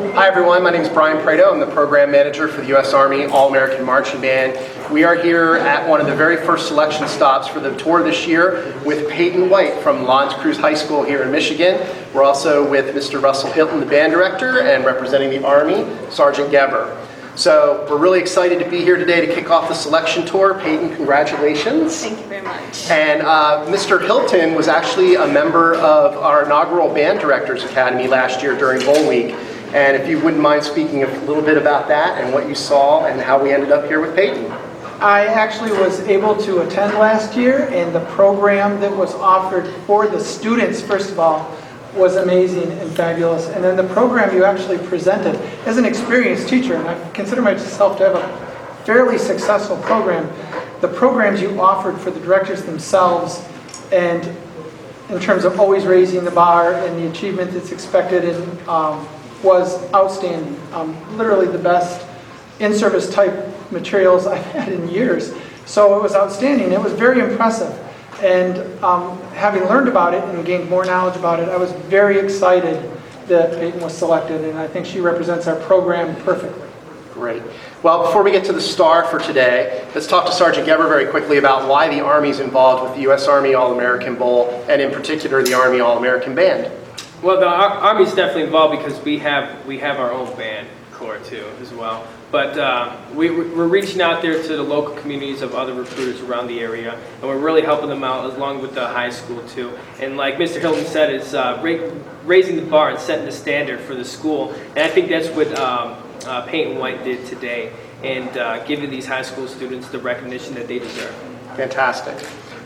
Hi everyone, my name is Brian Prado. I'm the program manager for the U.S. Army All-American Marching Band. We are here at one of the very first selection stops for the tour this year with Peyton White from Creuse High School here in Michigan. We're also with Mr. Russell Hilton, the band director, and representing the Army, Sergeant Geber. So we're really excited to be here today to kick off the selection tour. Peyton, congratulations. Thank you very much. And Mr. Hilton was actually a member of our inaugural Band Directors Academy last year during Bowl Week. And if you wouldn't mind speaking a little bit about that and what you saw and how we ended up here with Peyton. I actually was able to attend last year, and the program that was offered for the students, first of all, was amazing and fabulous. And then the program you actually presented, as an experienced teacher, and I consider myself to have a fairly successful program, the programs you offered for the directors themselves, and in terms of always raising the bar and the achievement that's expected, and was outstanding. Literally the best in-service type materials I've had in years. So it was outstanding. It was very impressive. And having learned about it and gained more knowledge about it, I was very excited that Peyton was selected, and I think she represents our program perfectly. Great. Well, before we get to the star for today, let's talk to Sergeant Geber very quickly about why the Army's involved with the U.S. Army All-American Bowl, and in particular the Army All-American Band. Well, the Army's definitely involved because we have our own band corps too as well. But we're reaching out there to the local communities of other recruiters around the area, and we're really helping them out along with the high school too. And like Mr. Hilton said, it's raising the bar and setting the standard for the school. And I think that's what Peyton White did today, and giving these high school students the recognition that they deserve. Fantastic.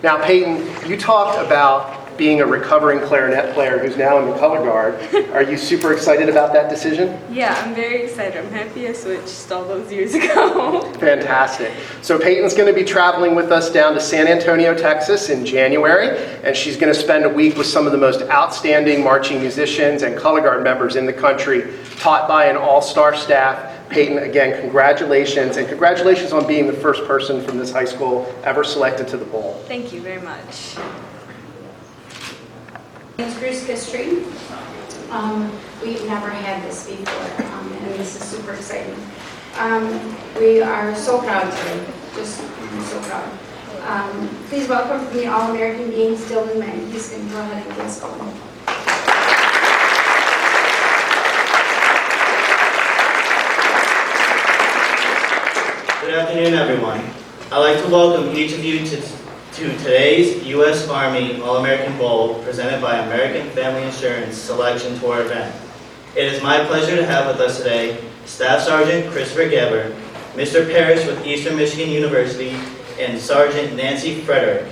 Now, Peyton, you talked about being a recovering clarinet player who's now in the color guard. Are you super excited about that decision? Yeah, I'm very excited. I'm happy I switched all those years ago. Fantastic. So Peyton's going to be traveling with us down to San Antonio, Texas in January, and she's going to spend a week with some of the most outstanding marching musicians and color guard members in the country, taught by an all-star staff. Peyton, again, congratulations, and congratulations on being the first person from this high school ever selected to the bowl. Thank you very much. In Creuse history, we've never had this before, and this is super exciting. We are so proud today, just so proud. Please welcome from the All-American Games, Dylan Mann. He's going to go ahead and get us going. Good afternoon, everyone. I'd like to welcome each of you to today's U.S. Army All-American Bowl presented by American Family Insurance Selection Tour event. It is my pleasure to have with us today Staff Sergeant Christopher Geber, Mr. Parrish with Eastern Michigan University, and Sergeant Nancy Frederick.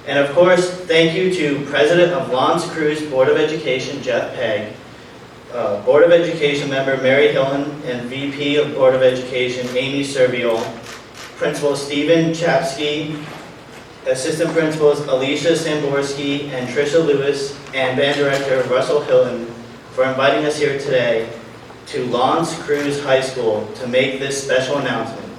And of course, thank you to President of Creuse Board of Education Jeff Pegg, Board of Education member Mary Hilton, and VP of Board of Education Amy Serviol, Principal Stephen Chapsky, Assistant Principals Alicia Samborski and Tricia Lewis, and Band Director Russell Hilton for inviting us here today to Creuse High School to make this special announcement.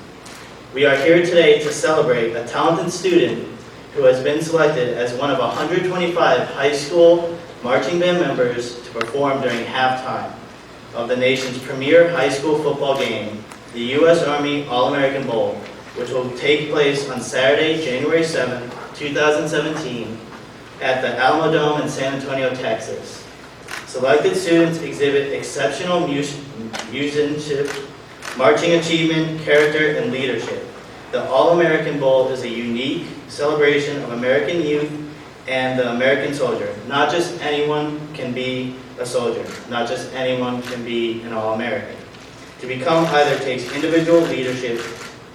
We are here today to celebrate a talented student who has been selected as one of 125 high school marching band members to perform during halftime of the nation's premier high school football game, the U.S. Army All-American Bowl, which will take place on Saturday, January 7, 2017, at the Alamo Dome in San Antonio, Texas. Selected students exhibit exceptional musicianship, marching achievement, character, and leadership. The All-American Bowl is a unique celebration of American youth and the American soldier. Not just anyone can be a soldier. Not just anyone can be an All-American. To become either takes individual leadership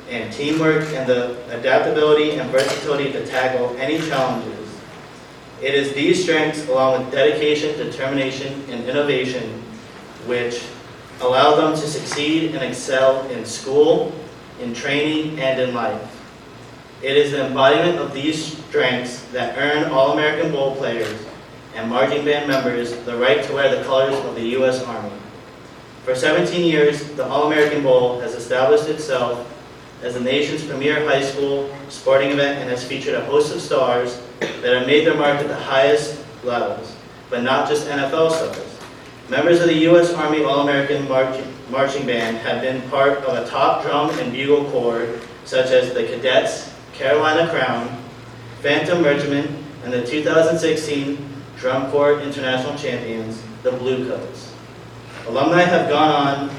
and teamwork and the adaptability and versatility to tackle any challenges. It is these strengths, along with dedication, determination, and innovation, which allow them to succeed and excel in school, in training, and in life. It is the embodiment of these strengths that earn All-American Bowl players and marching band members the right to wear the colors of the U.S. Army. For 17 years, the All-American Bowl has established itself as the nation's premier high school sporting event and has featured a host of stars that have made their mark at the highest levels, but not just NFL stars. Members of the U.S. Army All-American Marching Band have been part of a top drum and bugle corps such as the Cadets, Carolina Crown, Phantom Regiment, and the 2016 Drum Corps International Champions, the Bluecoats. Alumni have gone on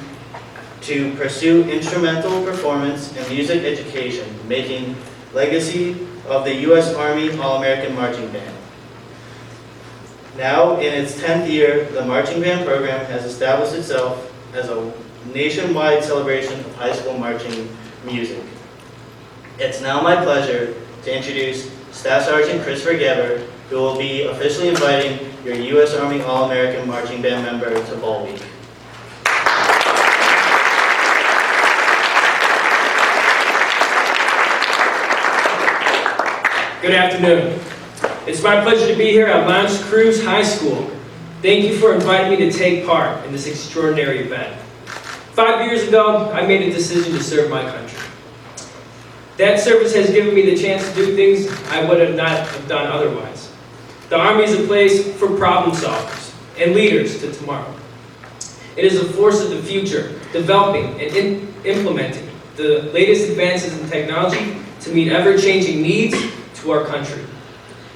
to pursue instrumental performance and music education, making legacy of the U.S. Army All-American Marching Band. Now, in its 10th year, the marching band program has established itself as a nationwide celebration of high school marching music. It's now my pleasure to introduce Staff Sergeant Christopher Geber, who will be officially inviting your U.S. Army All-American Marching Band member to Ball Week. Good afternoon. It's my pleasure to be here at Creuse High School. Thank you for inviting me to take part in this extraordinary event. 5 years ago, I made a decision to serve my country. That service has given me the chance to do things I would have not have done otherwise. The Army is a place for problem solvers and leaders to tomorrow. It is a force of the future, developing and implementing the latest advances in technology to meet ever-changing needs to our country.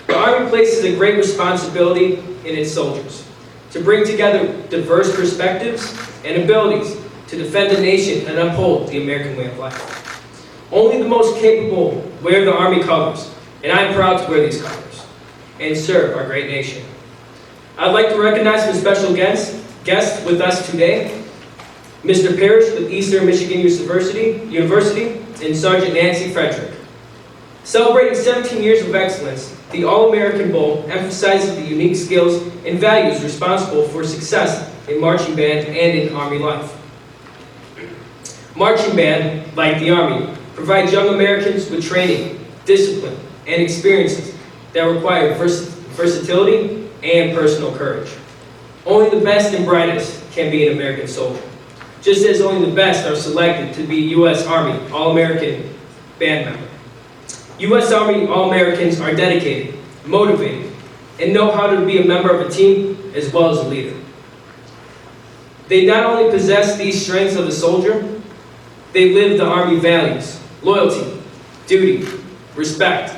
The Army places a great responsibility in its soldiers to bring together diverse perspectives and abilities to defend the nation and uphold the American way of life. Only the most capable wear the Army colors, and I am proud to wear these colors and serve our great nation. I'd like to recognize some special guests with us today, Mr. Parrish with Eastern Michigan University, and Sergeant Nancy Frederick. Celebrating 17 years of excellence, the All-American Bowl emphasizes the unique skills and values responsible for success in marching band and in Army life. Marching band, like the Army, provides young Americans with training, discipline, and experiences that require versatility and personal courage. Only the best and brightest can be an American soldier, just as only the best are selected to be U.S. Army All-American band member. U.S. Army All-Americans are dedicated, motivated, and know how to be a member of a team as well as a leader. They not only possess these strengths of a soldier, they live the Army values: loyalty, duty, respect,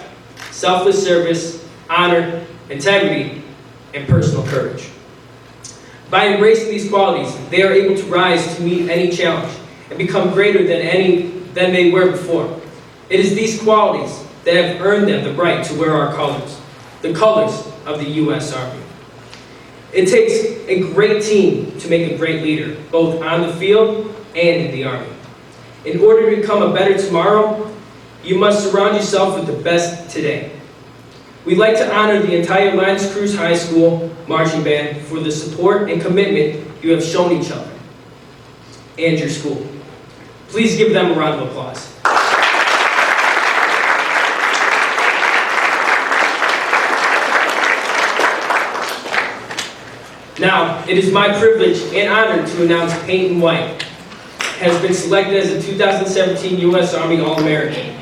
selfless service, honor, integrity, and personal courage. By embracing these qualities, they are able to rise to meet any challenge and become greater than they were before. It is these qualities that have earned them the right to wear our colors, the colors of the U.S. Army. It takes a great team to make a great leader, both on the field and in the Army. In order to become a better tomorrow, you must surround yourself with the best today. We'd like to honor the entire Creuse High School Marching Band for the support and commitment you have shown each other and your school. Please give them a round of applause. Now, it is my privilege and honor to announce Peyton White has been selected as a 2017 U.S. Army All-American.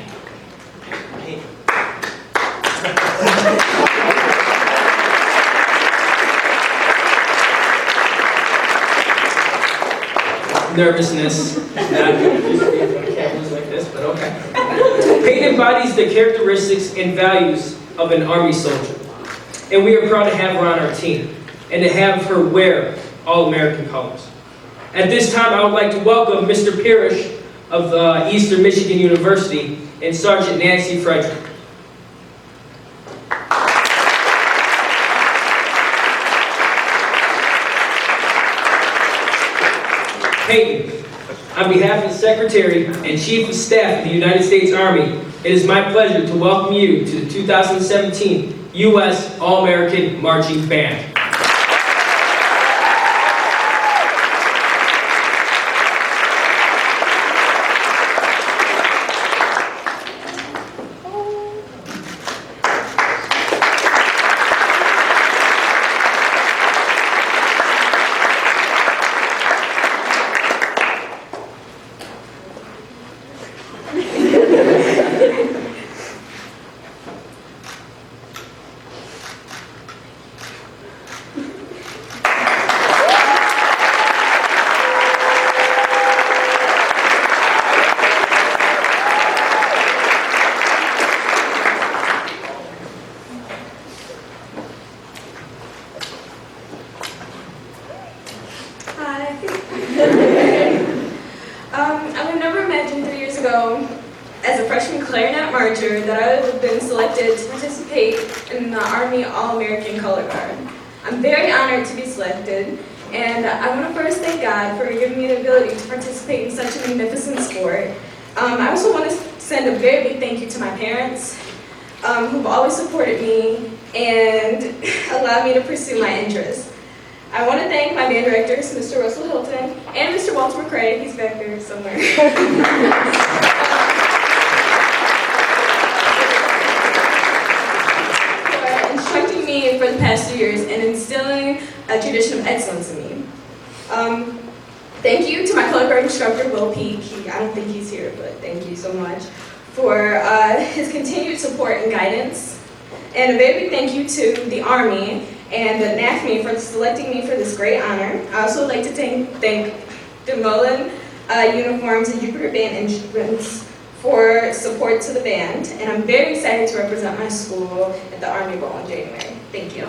Nervousness. Not good cameras like this, but okay. Peyton embodies the characteristics and values of an Army soldier, and we are proud to have her on our team and to have her wear All-American colors. At this time, I would like to welcome Mr. Parrish of Eastern Michigan University and Sergeant Nancy Frederick. Peyton, on behalf of the Secretary and Chief of Staff of the United States Army, it is my pleasure to welcome you to the 2017 U.S. All-American Marching Band. clarinet marcher that I have been selected to participate in the Army All-American Color Guard. I'm very honored to be selected, and I want to first thank God for giving me the ability to participate in such a magnificent sport. I also want to send a very big thank you to my parents, who've always supported me and allowed me to pursue my interests. I want to thank my band directors, Mr. Russell Hilton and Mr. Walter McCrae, he's back there somewhere. For instructing me for the past 2 years and instilling a tradition of excellence in me. Thank you to my color guard instructor, Will Peak. I don't think he's here, but thank you so much for his continued support and guidance. And a very big thank you to the Army and the NAFME for selecting me for this great honor. I also would like to thank the Mullen Uniforms and Jupiter Band Instruments for support to the band. And I'm very excited to represent my school at the Army Bowl in January. Thank you.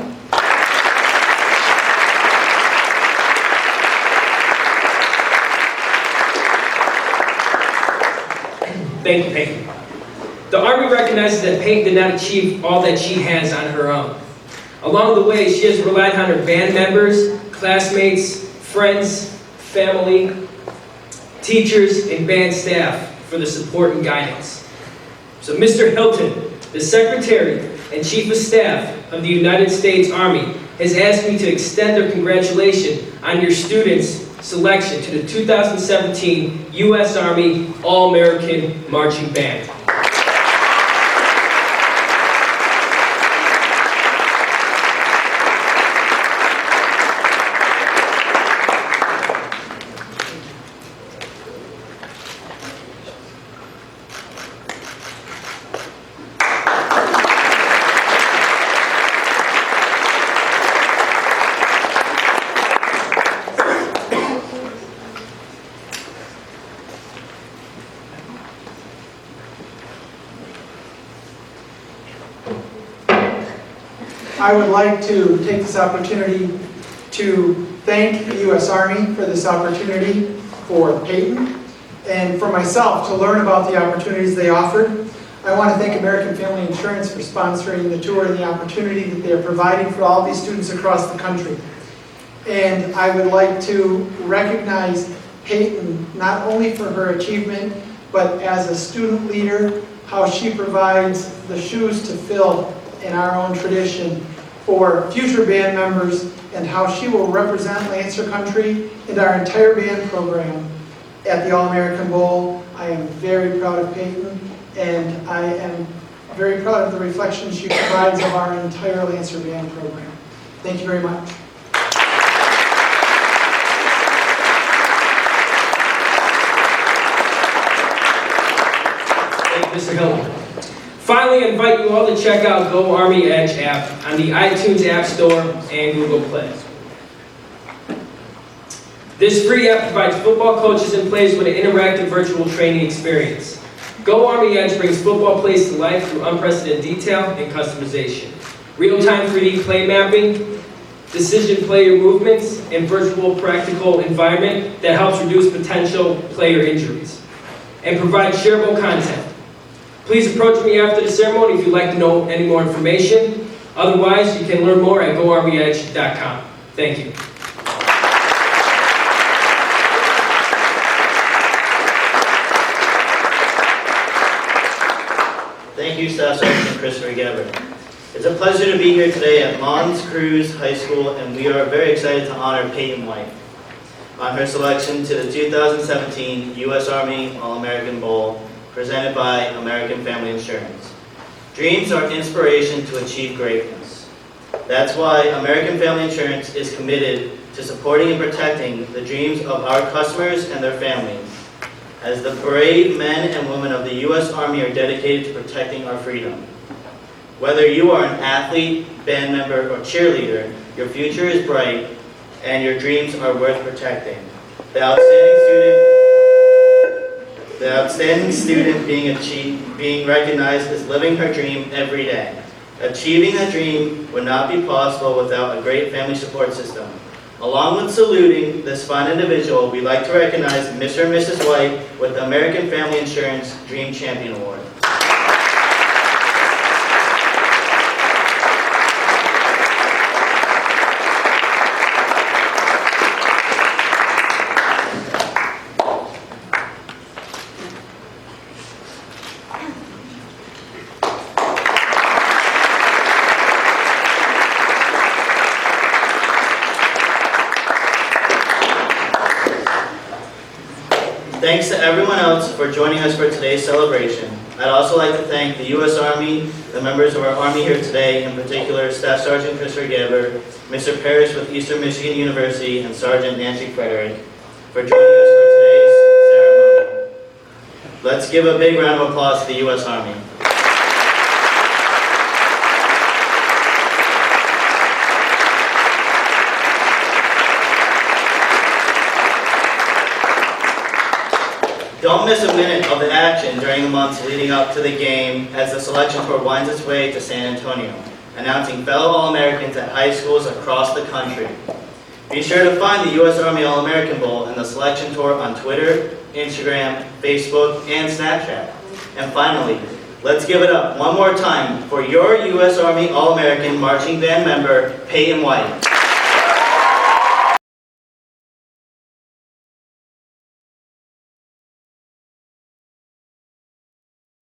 Thank you, Peyton. The Army recognizes that Peyton did not achieve all that she has on her own. Along the way, she has relied on her band members, classmates, friends, family, teachers, and band staff for the support and guidance. So Mr. Hilton, the Secretary and Chief of Staff of the United States Army, has asked me to extend their congratulations on your students' selection to the 2017 U.S. Army All-American Marching Band. I would like to take this opportunity to thank the U.S. Army for this opportunity for Peyton and for myself to learn about the opportunities they offered. I want to thank American Family Insurance for sponsoring the tour and the opportunity that they are providing for all these students across the country. And I would like to recognize Peyton not only for her achievement, but as a student leader, how she provides the shoes to fill in our own tradition for future band members, and how she will represent Lancer Country and our entire band program at the All-American Bowl. I am very proud of Peyton, and I am very proud of the reflection she provides of our entire Lancer band program. Thank you very much. Thank you, Mr. Hilton. Finally, I invite you all to check out Go Army Edge app on the iTunes App Store and Google Play. This free app provides football coaches and players with an interactive virtual training experience. Go Army Edge brings football plays to life through unprecedented detail and customization. Real-time 3D play mapping, decision player movements, and virtual practical environment that helps reduce potential player injuries. And provides shareable content. Please approach me after the ceremony if you'd like to know any more information. Otherwise, you can learn more at goarmyedge.com. Thank you. Thank you, Staff Sergeant Christopher Gebber. It's a pleasure to be here today at Creuse High School, and we are very excited to honor Peyton White on her selection to the 2017 U.S. Army All-American Bowl, presented by American Family Insurance. Dreams are inspiration to achieve greatness. That's why American Family Insurance is committed to supporting and protecting the dreams of our customers and their families, as the brave men and women of the U.S. Army are dedicated to protecting our freedom. Whether you are an athlete, band member, or cheerleader, your future is bright and your dreams are worth protecting. The outstanding student being recognized is living her dream every day. Achieving that dream would not be possible without a great family support system. Along with saluting this fine individual, we'd like to recognize Mr. and Mrs. White with the American Family Insurance Dream Champion Award. Thanks to everyone else for joining us for today's celebration. I'd also like to thank the U.S. Army, the members of our Army here today, in particular Staff Sergeant Christopher Gaber, Mr. Parrish with Eastern Michigan University, and Sergeant Nancy Frederick for joining us for today's ceremony. Let's give a big round of applause to the U.S. Army. Don't miss a minute of the action during the months leading up to the game as the selection tour winds its way to San Antonio, announcing fellow All-Americans at high schools across the country. Be sure to find the U.S. Army All-American Bowl and the selection tour on Twitter, Instagram, Facebook, and Snapchat. And finally, let's give it up one more time for your U.S. Army All-American Marching Band member, Peyton White.